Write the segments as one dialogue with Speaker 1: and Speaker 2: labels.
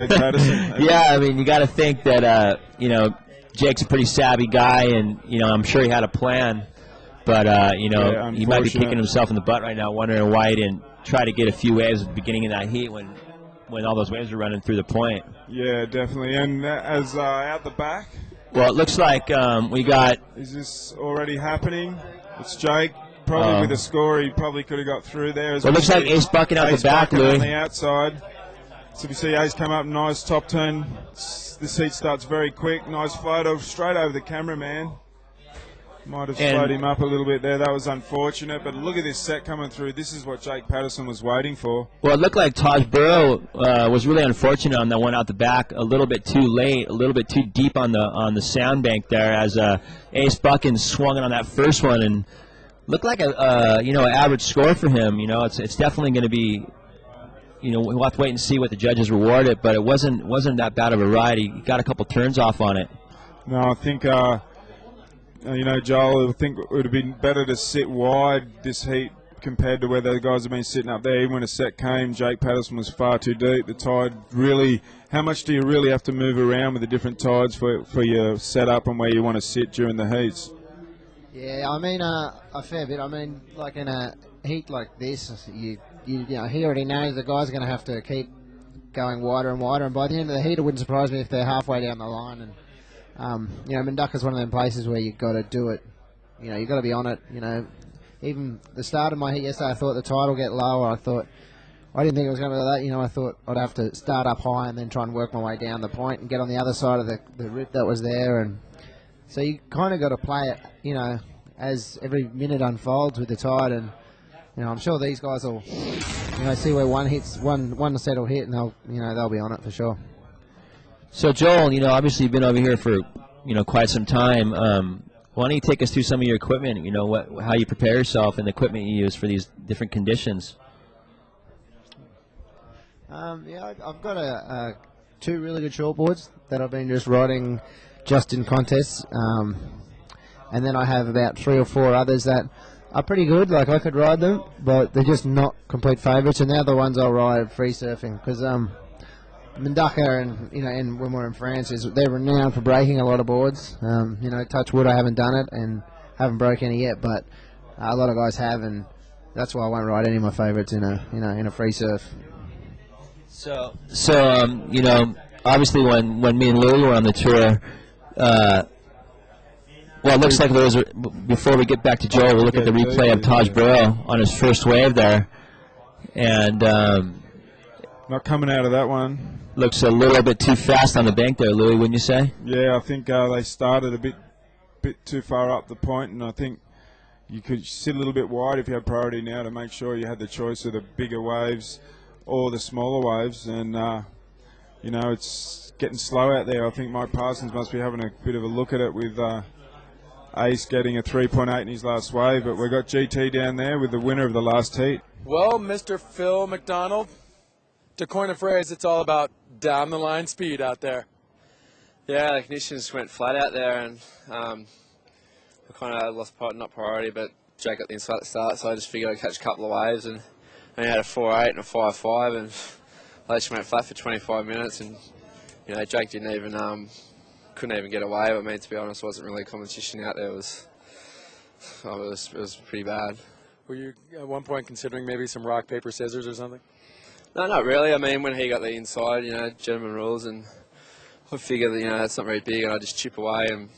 Speaker 1: Patterson.
Speaker 2: Yeah, I mean, you got to think that, Jake's a pretty savvy guy, and, I'm sure he had a plan. But, he might be kicking himself in the butt right now, wondering why he didn't try to get a few waves at the beginning of that heat when all those waves were running through the point.
Speaker 1: Yeah, definitely. And as out the back.
Speaker 2: Well, it looks like we got.
Speaker 1: Is this already happening? It's Jake. Probably with a score, he probably could have got through there.
Speaker 2: Well, it looks like Ace Buchan out the back, Louis.
Speaker 1: On the outside. So we see Ace come up, nice top turn. This heat starts very quick. Nice photo straight over the cameraman. Might have slowed him up a little bit there. That was unfortunate. But look at this set coming through. This is what Jake Patterson was waiting for.
Speaker 2: Well, it looked like Burrow was really unfortunate on that one out the back. A little bit too late, a little bit too deep on the sound bank there as Ace Buchan swung it on that first one and looked like an average score for him. It's definitely going to be. We'll have to wait and see what the judges reward it. But it wasn't that bad of a ride. He got a couple turns off on it.
Speaker 1: No, I think. Joel, I think it would have been better to sit wide this heat compared to where the guys have been sitting up there. Even when a set came, Jake Patterson was far too deep. The tide really, how much do you really have to move around with the different tides for your setup and where you want to sit during the heats?
Speaker 3: Yeah, I mean, a fair bit. I mean, like in a heat like this, he already knows the guys are going to have to keep going wider and wider. And by the end of the heat, it wouldn't surprise me if they're halfway down the line. And Mundaka's one of them places where you've got to do it. You've got to be on it. Even the start of my heat yesterday, I thought the tide will get lower. I didn't think it was going to be like that. I thought I'd have to start up high and then try and work my way down the point and get on the other side of the rip that was there. And so you kind of got to play it, as every minute unfolds with the tide. And I'm sure these guys will, see where one set will hit, and they'll be on it for sure.
Speaker 2: So, Joel, obviously you've been over here for, quite some time. Why don't you take us through some of your equipment, how you prepare yourself and the equipment you use for these different conditions?
Speaker 3: I've got two really good shortboards that I've been just riding just in contests. And then I have about 3 or 4 others that are pretty good. Like, I could ride them, but they're just not complete favourites. And they're the ones I'll ride free surfing because Mundaka and when we're in France, they're renowned for breaking a lot of boards. Touch wood, I haven't done it and haven't broke any yet, but a lot of guys have, and that's why I won't ride any of my favourites in a free surf.
Speaker 2: So obviously when me and Louie were on the tour, it looks like there was before we get back to Joel, we'll look at the replay of Burrow on his first wave there, and
Speaker 1: not coming out of that one.
Speaker 2: Looks a little bit too fast on the bank there, Louie, wouldn't you say?
Speaker 1: Yeah, I think they started a bit too far up the point, and I think you could sit a little bit wide if you had priority now to make sure you had the choice of the bigger waves or the smaller waves. And, it's getting slow out there. I think Mike Parsons must be having a bit of a look at it with Ace getting a 3.8 in his last wave. But we've got GT down there with the winner of the last heat.
Speaker 4: Well, Mr. Phil McDonald, to coin a phrase, it's all about down-the-line speed out there.
Speaker 5: Yeah, the conditions went flat out there, and we kind of lost not priority, but Jake got the inside at the start, so I just figured I'd catch a couple of waves, and I had a 4.8 and a 5.5, and I just went flat for 25 minutes, and Jake couldn't even get a wave. I mean, to be honest, it wasn't really a competition out there. It was pretty bad.
Speaker 4: Were you at one point considering maybe some rock, paper, scissors or something?
Speaker 5: No, not really. I mean, when he got the inside, gentleman rules, and I figured that, it's not very big, and I just chip away, and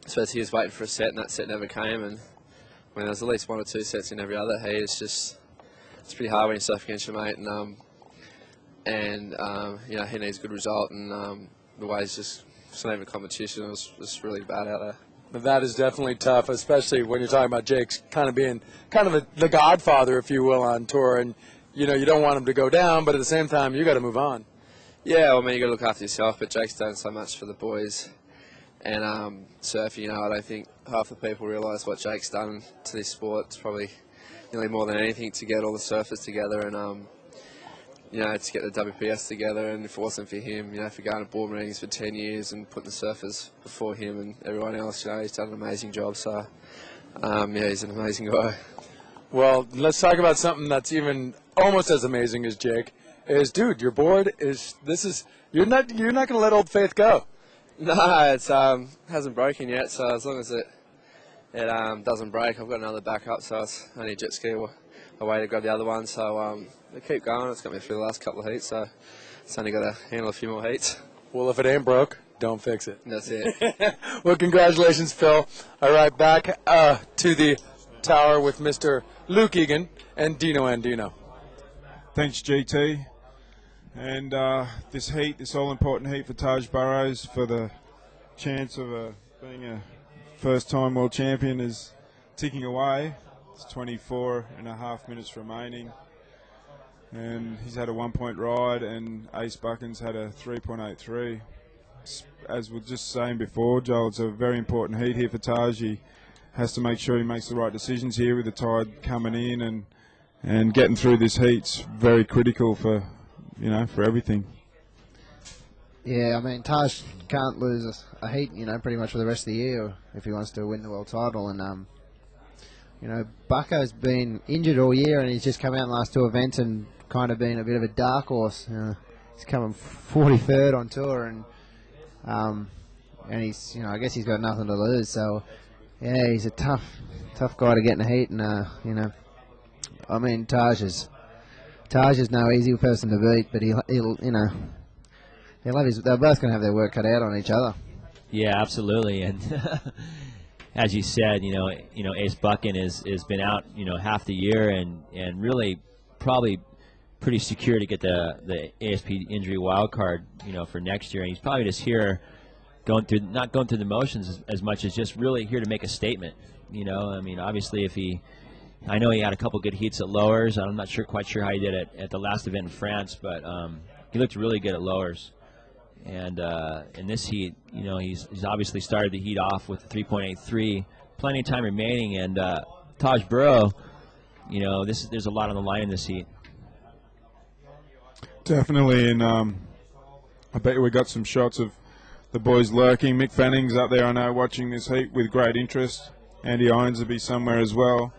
Speaker 5: I suppose he was waiting for a set, and that set never came, and I mean, there's at least 1 or 2 sets in every other heat. It's pretty hard when you're surfing against your mate, and he needs a good result, and the waves just, it's not even a competition. It was just really bad out there.
Speaker 4: But that is definitely tough, especially when you're talking about Jake's kind of being the godfather, if you will, on tour, and you don't want him to go down, but at the same time, you got to move on.
Speaker 5: Yeah, well, I mean, you got to look after yourself, but Jake's done so much for the boys. And surfing, I don't think half the people realise what Jake's done to this sport. It's probably nearly more than anything to get all the surfers together and, to get the WPS together. And if it wasn't for him, for going to board meetings for 10 years and putting the surfers before him and everyone else, he's done an amazing job. So, he's an amazing guy.
Speaker 4: Well, let's talk about something that's even almost as amazing as Jake, is, dude, your board you're not going to let Old Faith go.
Speaker 5: No, it's hasn't broken yet. So as long as it doesn't break, I've got another backup. So it's only a jet ski away to grab the other one. So they keep going. It's got me through the last couple of heats. So it's only got to handle a few more heats.
Speaker 4: Well, if it ain't broke, don't fix it.
Speaker 5: That's it.
Speaker 4: Well, congratulations, Phil. All right, back to the tower with Mr. Luke Egan and Dino Andino.
Speaker 1: Thanks, GT. And this all-important heat for Taj Burrows for the chance of being a first-time world champion is ticking away. It's 24 and a half minutes remaining. And he's had a 1-point ride, and Ace Buchan's had a 3.83. As we were just saying before, Joel, it's a very important heat here for Taj. He has to make sure he makes the right decisions here with the tide coming in, and getting through this heat's very critical for everything.
Speaker 3: Yeah, I mean, Taj can't lose a heat, pretty much for the rest of the year if he wants to win the world title. And, Bucko's been injured all year, and he's just come out in the last 2 events and kind of been a bit of a dark horse. He's coming 43rd on tour, and he's, I guess he's got nothing to lose. So, yeah, he's a tough guy to get in the heat. And, I mean, Taj is no easy person to beat, but he'll they're both going to have their work cut out on each other.
Speaker 2: Yeah, absolutely. And as you said, Ace Buchan has been out, half the year, and really probably pretty secure to get the ASP injury wild card, for next year. And he's probably just here not going through the motions as much as just really here to make a statement. I mean, obviously I know he had a couple good heats at lowers. I'm not quite sure how he did it at the last event in France, but he looked really good at lowers. And in this heat, he's obviously started the heat off with 3.83, plenty of time remaining. And Taj Burrow, there's a lot on the line in this heat.
Speaker 1: Definitely, and I bet we got some shots of the boys lurking. Mick Fanning's up there, I know, watching this heat with great interest. Andy Irons will be somewhere as well.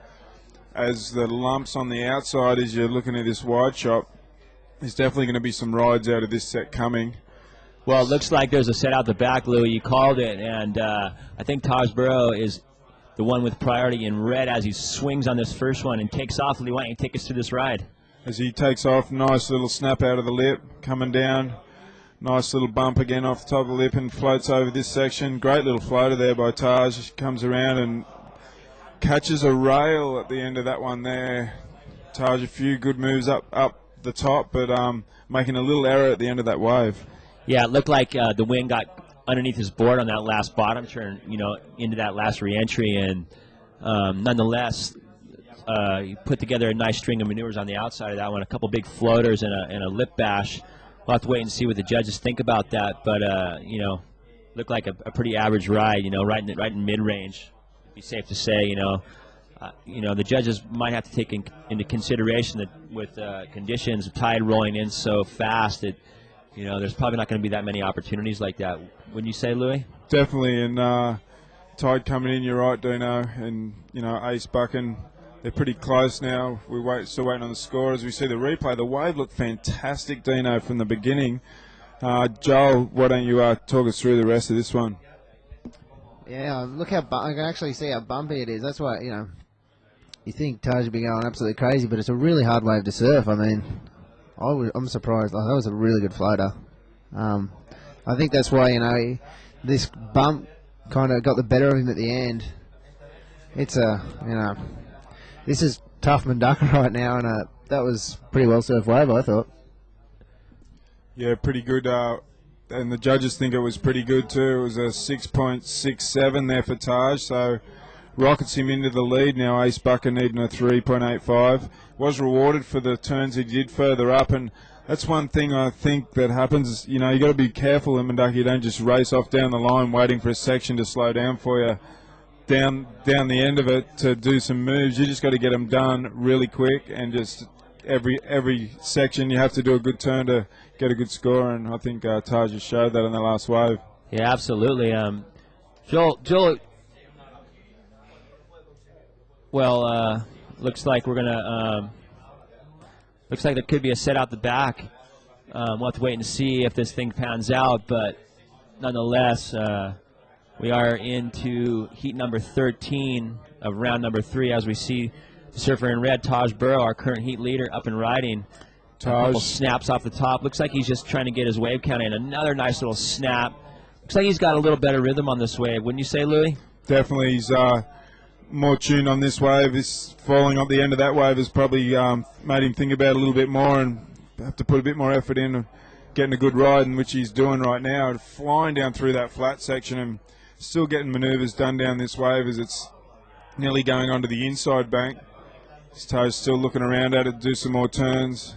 Speaker 1: As the lumps on the outside, as you're looking at this wide shot, there's definitely going to be some rides out of this set coming.
Speaker 2: Well, it looks like there's a set out the back, Louis. You called it, and I think Taj Burrow is the one with priority in red as he swings on this first one and takes off. Lee, why don't you take us through this ride?
Speaker 1: As he takes off, nice little snap out of the lip, coming down. Nice little bump again off the top of the lip and floats over this section. Great little floater there by Taj. Comes around and catches a rail at the end of that one there. Taj, a few good moves up the top, but making a little error at the end of that wave.
Speaker 2: Yeah, it looked like the wind got underneath his board on that last bottom turn, into that last re-entry, and nonetheless, he put together a nice string of maneuvers on the outside of that one, a couple big floaters and a lip bash. We'll have to wait and see what the judges think about that, but looked like a pretty average ride, right in mid-range. Be safe to say, the judges might have to take into consideration that with conditions, tide rolling in so fast that there's probably not going to be that many opportunities like that. Wouldn't you say, Louis?
Speaker 1: Definitely, and tide coming in, you're right, Dino, and Ace Buchan, they're pretty close now. Still waiting on the score as we see the replay. The wave looked fantastic, Dino, from the beginning. Joel, why don't you talk us through the rest of this one?
Speaker 3: Yeah, look how I can actually see how bumpy it is. That's why you think Taj would be going absolutely crazy, but it's a really hard wave to surf. I mean, I'm surprised. That was a really good floater. I think that's why this bump kind of got the better of him at the end. It's this is tough Mundaka right now, and that was pretty well surfed wave, I thought.
Speaker 1: Yeah, pretty good. And the judges think it was pretty good too. It was a 6.67 there for Taj, so rockets him into the lead now. Ace Buchan needing a 3.85. Was rewarded for the turns he did further up, and that's one thing I think that happens. You got to be careful in Mundaka. You don't just race off down the line waiting for a section to slow down for you. Down the end of it to do some moves. You just got to get them done really quick, and just every section you have to do a good turn to get a good score, and I think Taj has showed that in the last wave.
Speaker 2: Yeah, absolutely. Joel. Well, looks like we're gonna. Looks like there could be a set out the back. We'll have to wait and see if this thing pans out, but nonetheless, we are into heat number 13 of round number 3 as we see the surfer in red, Taj Burrow, our current heat leader, up and riding. A couple snaps off the top. Looks like he's just trying to get his wave count in. Another nice little snap. Looks like he's got a little better rhythm on this wave. Wouldn't you say, Louis?
Speaker 1: Definitely. He's more tuned on this wave. This falling off the end of that wave has probably made him think about it a little bit more and have to put a bit more effort in getting a good ride, in which he's doing right now. Flying down through that flat section and still getting manoeuvres done down this wave as it's nearly going onto the inside bank. His toes still looking around at it to do some more turns.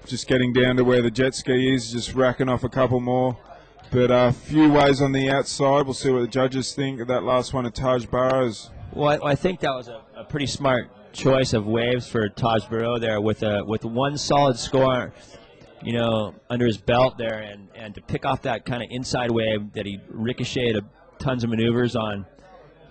Speaker 1: Just getting down to where the jet ski is, just racking off a couple more. But a few waves on the outside. We'll see what the judges think of that last one of Taj Burrow's.
Speaker 2: Well, I think that was a pretty smart choice of waves for Taj Burrow there with one solid score, under his belt there, and to pick off that kind of inside wave that he ricocheted tons of maneuvers on.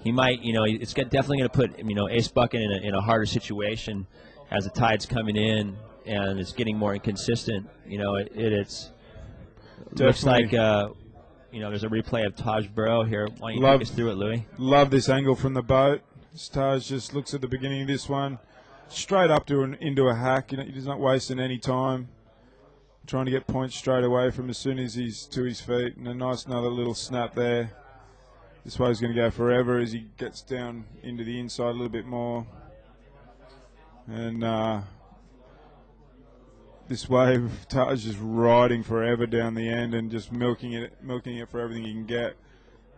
Speaker 2: He might, it's definitely going to put, Ace Buchan in a harder situation as the tide's coming in and it's getting more inconsistent. It's looks like, there's a replay of Taj Burrow here. Why don't you take us through it, Louis?
Speaker 1: Love this angle from the boat. Taj just looks at the beginning of this one, straight up into a hack. He's not wasting any time. Trying to get points straight away from as soon as he's to his feet. And a nice another little snap there. This wave's going to go forever as he gets down into the inside a little bit more. And this wave, Taj just riding forever down the end and just milking it for everything he can get.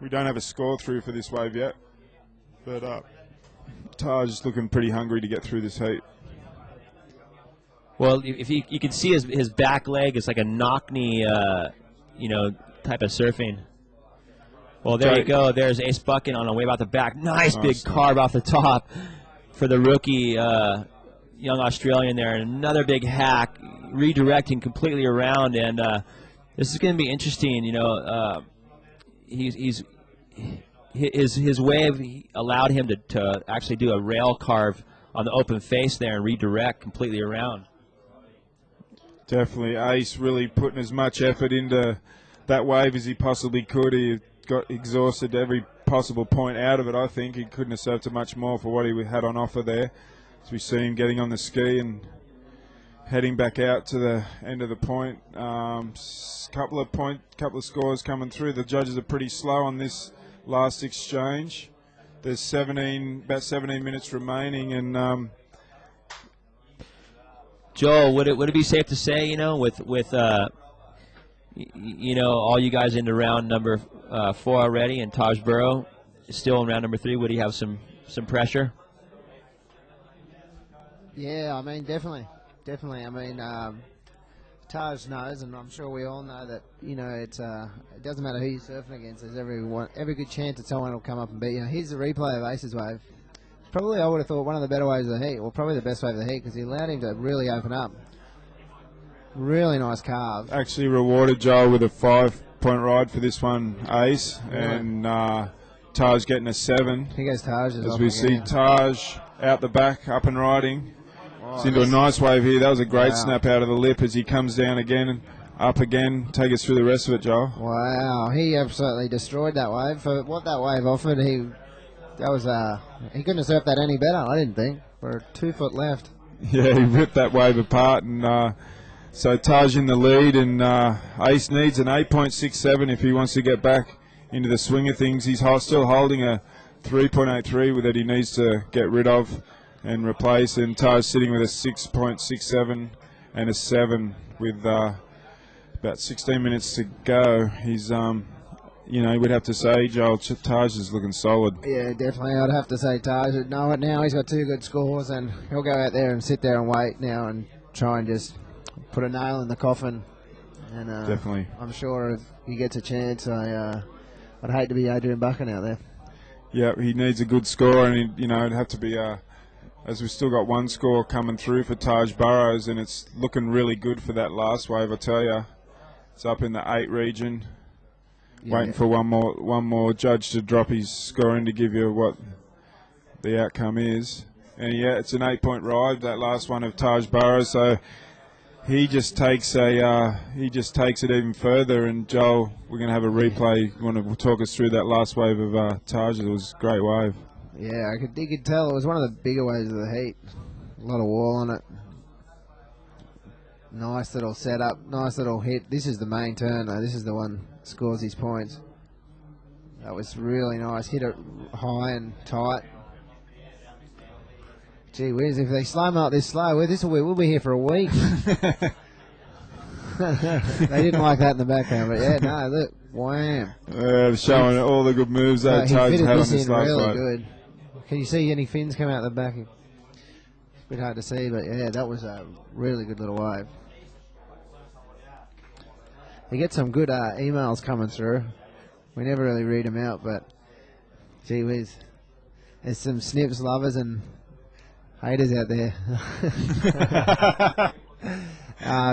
Speaker 1: We don't have a score through for this wave yet, but Taj is looking pretty hungry to get through this heat.
Speaker 2: Well, if you can see his back leg is like a knock-knee, type of surfing. Well, there you go. There's Ace Buchan on a wave out the back. Nice big carve off the top for the rookie young Australian there. And another big hack, redirecting completely around. And this is going to be interesting. His wave allowed him to actually do a rail carve on the open face there and redirect completely around.
Speaker 1: Definitely. Ace really putting as much effort into that wave as he possibly could. He got exhausted every possible point out of it, I think. He couldn't have served to much more for what he had on offer there. As we see him getting on the ski and heading back out to the end of the point. Couple of scores coming through. The judges are pretty slow on this last exchange. There's about 17 minutes remaining, and
Speaker 2: Joel, would it be safe to say, with all you guys into round number 4 already, and Taj Burrow still in round number 3, would he have some pressure?
Speaker 3: Yeah, I mean, definitely. I mean, Taj knows, and I'm sure we all know that, it doesn't matter who you're surfing against. There's every good chance that someone will come up and beat you. Here's the replay of Ace's wave. Probably, I would have thought, one of the better waves of the heat, or probably the best wave of the heat, because he allowed him to really open up. Really nice carve.
Speaker 1: Actually rewarded Joel with a 5-point ride for this one, Ace, and Taj getting a 7.
Speaker 3: Here goes Taj.
Speaker 1: As we see Taj out the back, up and riding. It's into a nice wave here. That was a great snap out of the lip as he comes down again and up again. Take us through the rest of it, Joel.
Speaker 3: Wow, he absolutely destroyed that wave. For what that wave offered, he couldn't have surfed that any better, I didn't think, for 2 foot left.
Speaker 1: Yeah, he ripped that wave apart, and so Taj in the lead, and Ace needs an 8.67 if he wants to get back into the swing of things. He's still holding a 3.83 that he needs to get rid of and replace, and Taj sitting with a 6.67 and a 7 with about 16 minutes to go. He's we'd have to say, Joel, Taj is looking solid.
Speaker 3: Yeah, definitely. I'd have to say Taj. Now he's got 2 good scores, and he'll go out there and sit there and wait now and try and just put a nail in the coffin. And
Speaker 1: definitely.
Speaker 3: I'm sure if he gets a chance, I'd hate to be Adrian Buchan out there.
Speaker 1: Yeah, he needs a good score, and it'd have to be as we've still got 1 score coming through for Taj Burrows, and it's looking really good for that last wave, I tell you. It's up in the 8 region. Yeah. Waiting for one more judge to drop his score in to give you what the outcome is. And yeah, it's an 8-point ride, that last one of Taj Burrows. So he just takes it even further. And Joel, we're going to have a replay. You want to talk us through that last wave of Taj? It was a great wave.
Speaker 3: Yeah, you could tell it was one of the bigger waves of the heat. A lot of wall on it. Nice little setup, nice little hit. This is the main turn though. This is the one that scores his points. That was really nice. Hit it high and tight. Gee whiz, if they slow him up this slow, we'll be here for a week. They didn't like that in the background, but yeah, no, look, wham.
Speaker 1: Showing all the good moves that Taj had on this last
Speaker 3: really
Speaker 1: wave.
Speaker 3: good. Can you see any fins come out the back? It's a bit hard to see, but yeah, that was a really good little wave. You get some good emails coming through. We never really read them out, but gee whiz. There's some Snips lovers and haters out there.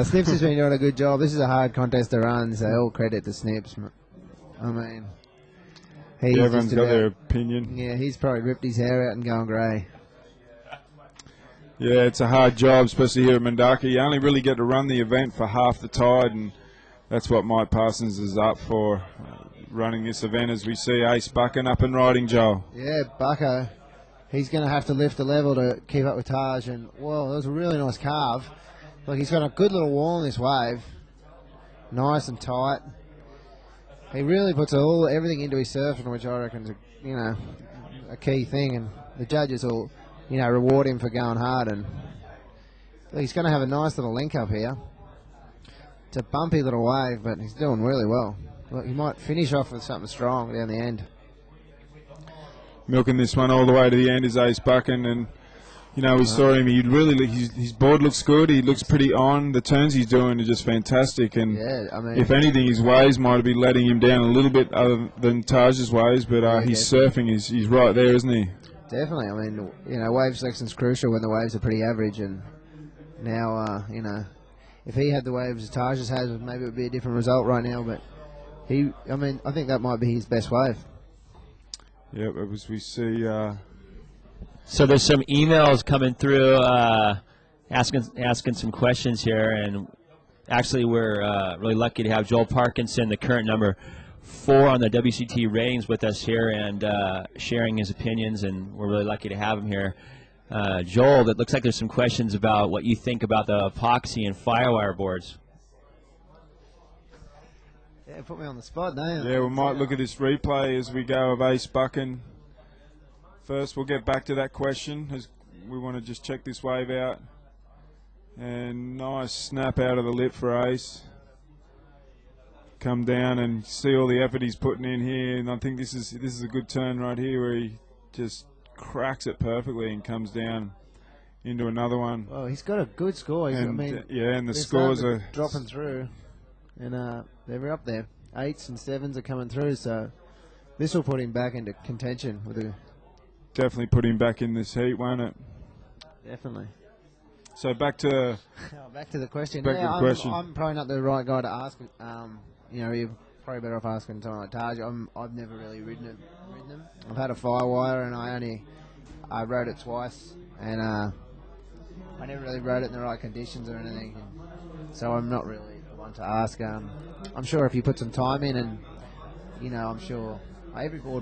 Speaker 3: Snips has been doing a good job. This is a hard contest to run, so all credit to Snips. I mean,
Speaker 1: Everyone's got their opinion.
Speaker 3: Yeah, he's probably ripped his hair out and gone grey.
Speaker 1: Yeah, it's a hard job, especially here at Mundaka. You only really get to run the event for half the tide, and that's what Mike Parsons is up for, running this event as we see Ace Buchan up and riding, Joel.
Speaker 3: Yeah, Bucko. He's going to have to lift the level to keep up with Taj, and, well, that was a really nice carve. Look, he's got a good little wall in this wave. Nice and tight. He really puts everything into his surfing, which I reckon is a key thing, and the judges will, reward him for going hard, and he's going to have a nice little link up here. It's a bumpy little wave, but he's doing really well. Look, he might finish off with something strong down the end.
Speaker 1: Milking this one all the way to the end is Ace Buchan, and we saw him. His board looks good. He looks pretty on. The turns he's doing are just fantastic. And
Speaker 3: yeah, I mean,
Speaker 1: if anything, his waves might have been letting him down a little bit other than Taj's waves. But his surfing he's right there, isn't he?
Speaker 3: Definitely. I mean, wave selection's crucial when the waves are pretty average. And now, if he had the waves Taj has, maybe it would be a different result right now. But I think that might be his best wave.
Speaker 1: Yep, as we see.
Speaker 2: So there's some emails coming through asking some questions here, and actually we're really lucky to have Joel Parkinson, the current number 4 on the WCT ratings, with us here and sharing his opinions, and we're really lucky to have him here. Joel, it looks like there's some questions about what you think about the epoxy and firewire boards.
Speaker 3: Yeah, put me on the spot now.
Speaker 1: Yeah, we might look at this replay as we go of Ace Buchan. First, we'll get back to that question as we want to just check this wave out. And nice snap out of the lip for Ace. Come down and see all the effort he's putting in here. And I think this is a good turn right here where he just cracks it perfectly and comes down into another one.
Speaker 3: Well, he's got a good score.
Speaker 1: And the scores are
Speaker 3: dropping through. And they're up there. 8s and 7s are coming through, so this will put him back into contention with a...
Speaker 1: Definitely put him back in this heat, won't it?
Speaker 3: Definitely.
Speaker 1: So back to
Speaker 3: the question. I'm probably not the right guy to ask. You're probably better off asking someone like Taj. I've never really ridden them. I've had a Firewire, and I rode it twice, and I never really rode it in the right conditions or anything. So I'm not really the one to ask. I'm sure if you put some time in, and I'm sure every board